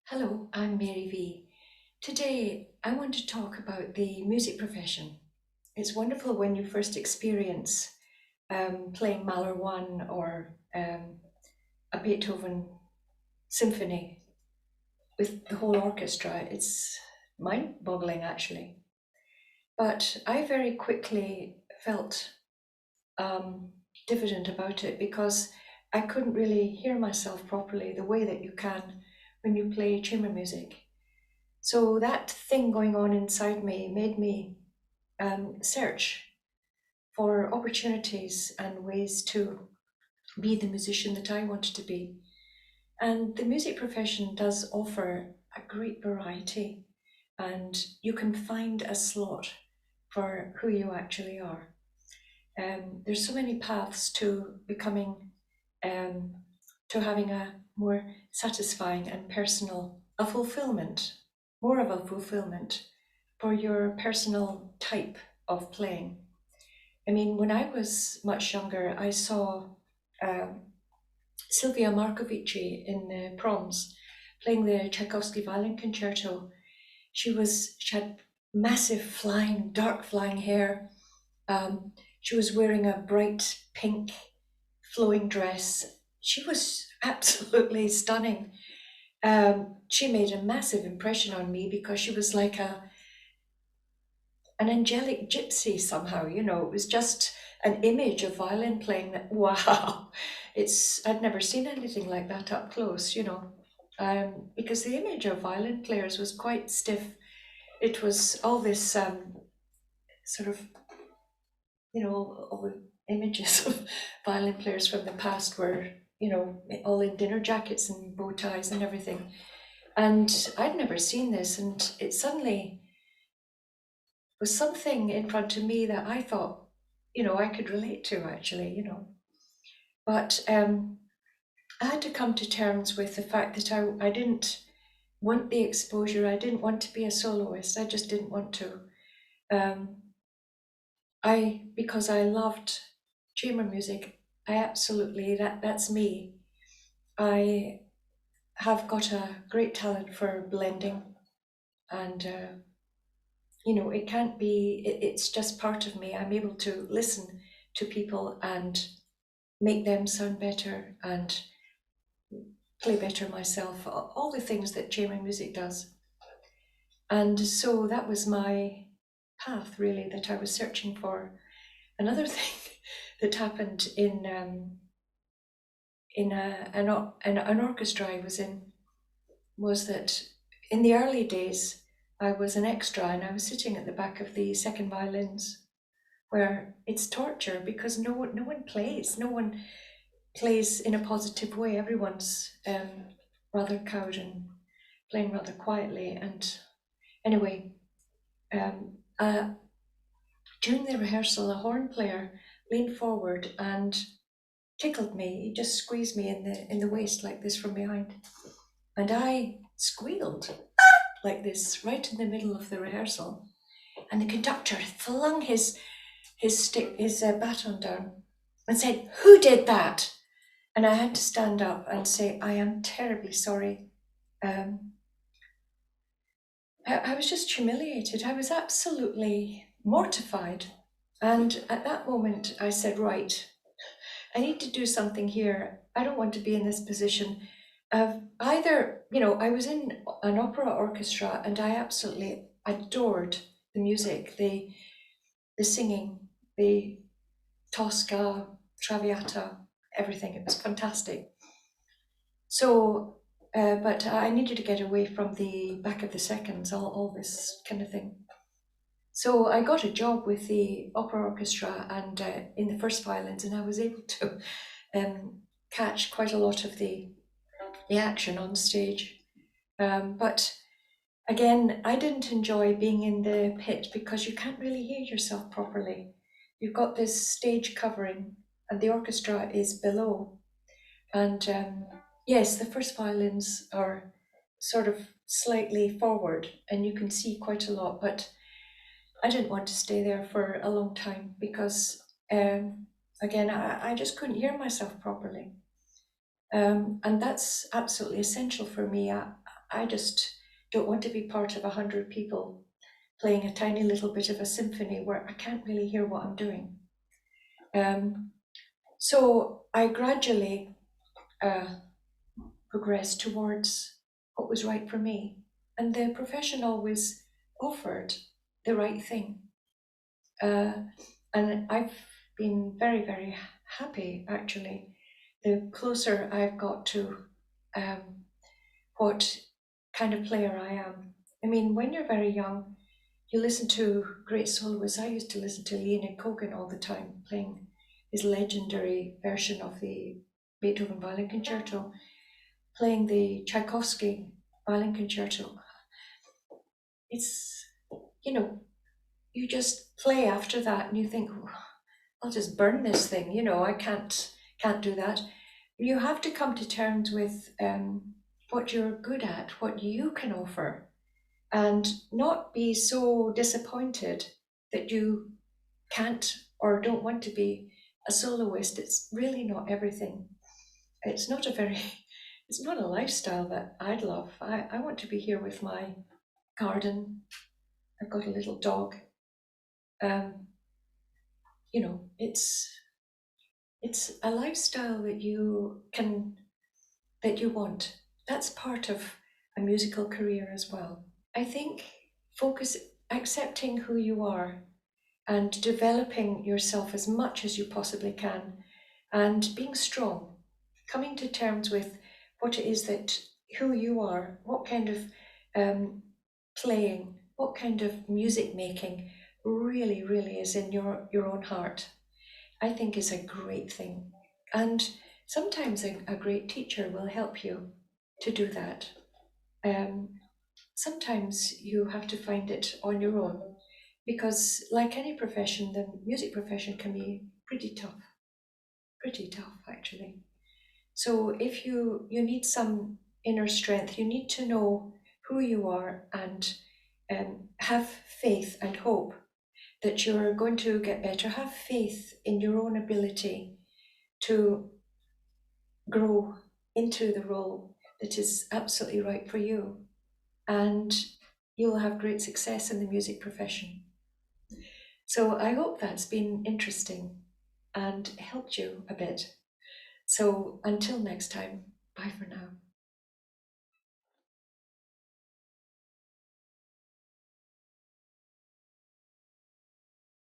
Hello, I'm Mary V. Today, I want to talk about the music profession. It's wonderful when you first experience playing Mahler 1 or a Beethoven symphony with the whole orchestra. It's mind boggling, actually. But I very quickly felt um, diffident about it because I couldn't really hear myself properly the way that you can when you play chamber music. So that thing going on inside me made me search for opportunities and ways to be the musician that I wanted to be. And the music profession does offer a great variety, and you can find a slot for who you actually are. There's so many paths to becoming, um, to having a more satisfying and personal, a fulfillment, more of a fulfillment for your personal type of playing. I mean, when I was much younger, I saw um, Sylvia Markovici in the proms playing the Tchaikovsky Violin Concerto. She had massive flying, dark flying hair. She was wearing a bright pink flowing dress. She was absolutely stunning. She made a massive impression on me because she was like an angelic gypsy somehow. It was just an image of violin playing that, wow, I'd never seen anything like that up close, because the image of violin players was quite stiff. It was all this sort of, all the images of violin players from the past were, all in dinner jackets and bow ties and everything. And I'd never seen this, and it suddenly was something in front of me that I thought, I could relate to actually. But I had to come to terms with the fact that I didn't want the exposure. I didn't want to be a soloist. I just didn't want to. Um, because I loved chamber music, I absolutely, that's me. I have got a great talent for blending, and it can't be, it's just part of me. I'm able to listen to people and make them sound better and play better myself, all the things that chamber music does. And so that was my path, really, that I was searching for. Another thing that happened in an orchestra I was in was that in the early days, I was an extra and I was sitting at the back of the second violins, where it's torture because no one plays. No one plays in a positive way. Everyone's rather cowed and playing rather quietly. And anyway, um, uh, during the rehearsal, a horn player leaned forward and tickled me. He just squeezed me in the waist like this from behind, and I squealed like this right in the middle of the rehearsal. And the conductor flung his baton down and said, "Who did that?" And I had to stand up and say, "I am terribly sorry." Um, I was just humiliated. I was absolutely mortified. And at that moment, I said, "Right, I need to do something here. I don't want to be in this position of either, I was in an opera orchestra and I absolutely adored the music, the singing, the Tosca, Traviata, everything. It was fantastic. So, but I needed to get away from the back of the seconds, all this kind of thing. So I got a job with the opera orchestra and in the first violins, and I was able to catch quite a lot of the action on stage. But again, I didn't enjoy being in the pit because you can't really hear yourself properly. You've got this stage covering, and the orchestra is below. And yes, the first violins are sort of slightly forward, and you can see quite a lot. But I didn't want to stay there for a long time because, again, I just couldn't hear myself properly. And that's absolutely essential for me. I just don't want to be part of 100 people playing a tiny little bit of a symphony where I can't really hear what I'm doing. Um, so I gradually uh, progressed towards what was right for me. And the profession always offered the right thing. Uh, and I've been very, very happy actually. The closer I've got to um, what kind of player I am. I mean, when you're very young, you listen to great soloists. I used to listen to Leonid Kogan all the time, playing his legendary version of the Beethoven Violin Concerto, playing the Tchaikovsky Violin Concerto. It's, you know, you just play after that and you think, "Oh, I'll just burn this thing, I can't do that." You have to come to terms with what you're good at, what you can offer, and not be so disappointed that you can't or don't want to be a soloist. It's really not everything. It's not a very, it's not a lifestyle that I'd love. I want to be here with my garden. I've got a little dog. Um, it's a lifestyle that you want. That's part of a musical career as well. I think focus accepting who you are and developing yourself as much as you possibly can and being strong, coming to terms with what it is that who you are, what kind of um, playing, what kind of music making really, really is in your own heart, I think is a great thing. And sometimes a great teacher will help you to do that. Um, Sometimes you have to find it on your own because, like any profession, the music profession can be pretty tough actually. So if you need some inner strength, you need to know who you are and have faith and hope that you're going to get better. Have faith in your own ability to grow into the role that is absolutely right for you, and you'll have great success in the music profession. So I hope that's been interesting and helped you a bit. So until next time, bye for now.